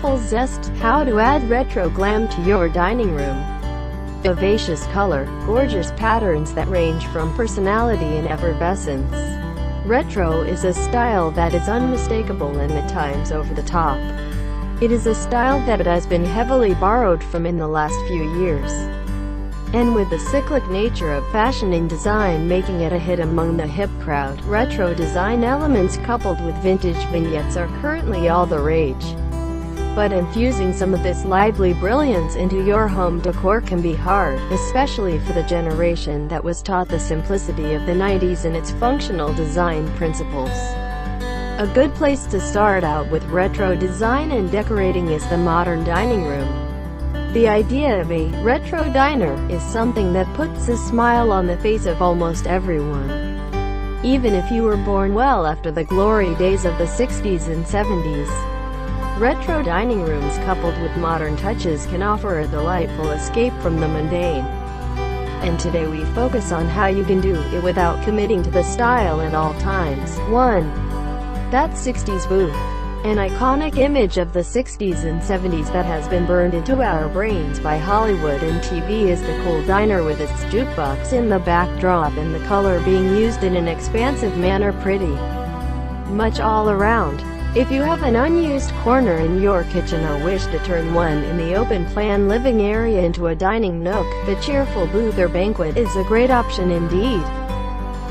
Colorful Zest, how to add retro glam to your dining room. Vivacious color, gorgeous patterns that range from personality and effervescence. Retro is a style that is unmistakable and at times over the top. It is a style that has been heavily borrowed from in the last few years. And with the cyclic nature of fashion and design making it a hit among the hip crowd, retro design elements coupled with vintage vignettes are currently all the rage. But infusing some of this lively brilliance into your home decor can be hard, especially for the generation that was taught the simplicity of the 90s and its functional design principles. A good place to start out with retro design and decorating is the modern dining room. The idea of a retro diner is something that puts a smile on the face of almost everyone. Even if you were born well after the glory days of the 60s and 70s. Retro dining rooms coupled with modern touches can offer a delightful escape from the mundane. And today we focus on how you can do it without committing to the style at all times. 1. That 60s booth. An iconic image of the 60s and 70s that has been burned into our brains by Hollywood and TV is the cool diner with its jukebox in the backdrop and the color being used in an expansive manner, pretty much all around. If you have an unused corner in your kitchen or wish to turn one in the open-plan living area into a dining nook, the cheerful booth or banquet is a great option indeed.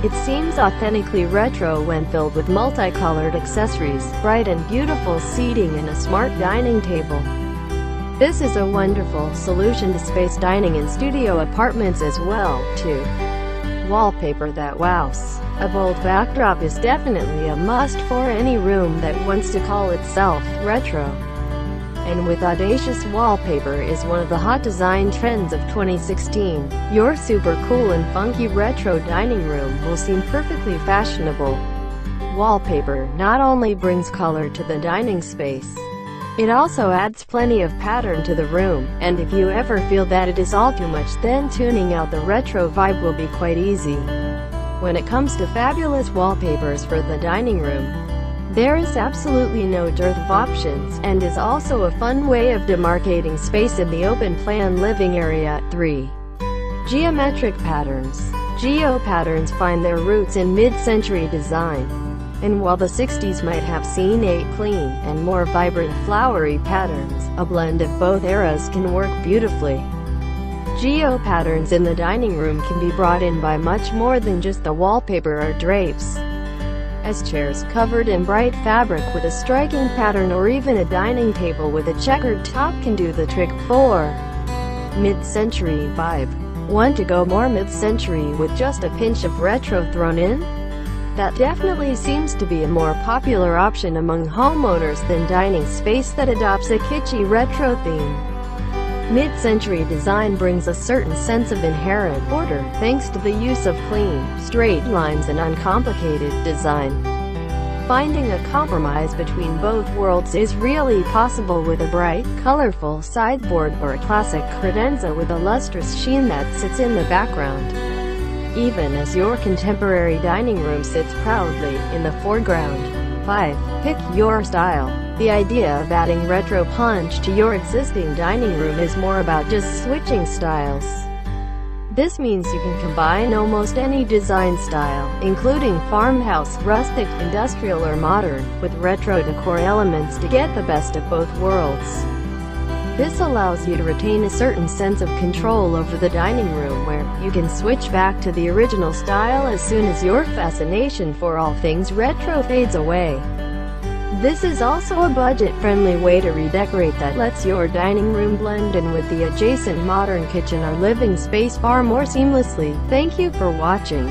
It seems authentically retro when filled with multicolored accessories, bright and beautiful seating and a smart dining table. This is a wonderful solution to space dining in studio apartments as well, too. Wallpaper that wows. A bold backdrop is definitely a must for any room that wants to call itself retro. And with audacious wallpaper is one of the hot design trends of 2016. Your super cool and funky retro dining room will seem perfectly fashionable. Wallpaper not only brings color to the dining space, it also adds plenty of pattern to the room, and if you ever feel that it is all too much, then tuning out the retro vibe will be quite easy. When it comes to fabulous wallpapers for the dining room, there is absolutely no dearth of options, and is also a fun way of demarcating space in the open-plan living area. 3. Geometric patterns. Geo patterns find their roots in mid-century design. And while the 60s might have seen a clean and more vibrant flowery patterns, a blend of both eras can work beautifully. Geo patterns in the dining room can be brought in by much more than just the wallpaper or drapes. As chairs covered in bright fabric with a striking pattern or even a dining table with a checkered top can do the trick. 4. Mid-century vibe. Want to go more mid-century with just a pinch of retro thrown in? That definitely seems to be a more popular option among homeowners than dining space that adopts a kitschy retro theme. Mid-century design brings a certain sense of inherent order, thanks to the use of clean, straight lines and uncomplicated design. Finding a compromise between both worlds is really possible with a bright, colorful sideboard or a classic credenza with a lustrous sheen that sits in the background, even as your contemporary dining room sits proudly in the foreground. 5. Pick your style. The idea of adding retro punch to your existing dining room is more about just switching styles. This means you can combine almost any design style, including farmhouse, rustic, industrial or modern, with retro decor elements to get the best of both worlds. This allows you to retain a certain sense of control over the dining room where you can switch back to the original style as soon as your fascination for all things retro fades away. This is also a budget-friendly way to redecorate that lets your dining room blend in with the adjacent modern kitchen or living space far more seamlessly. Thank you for watching.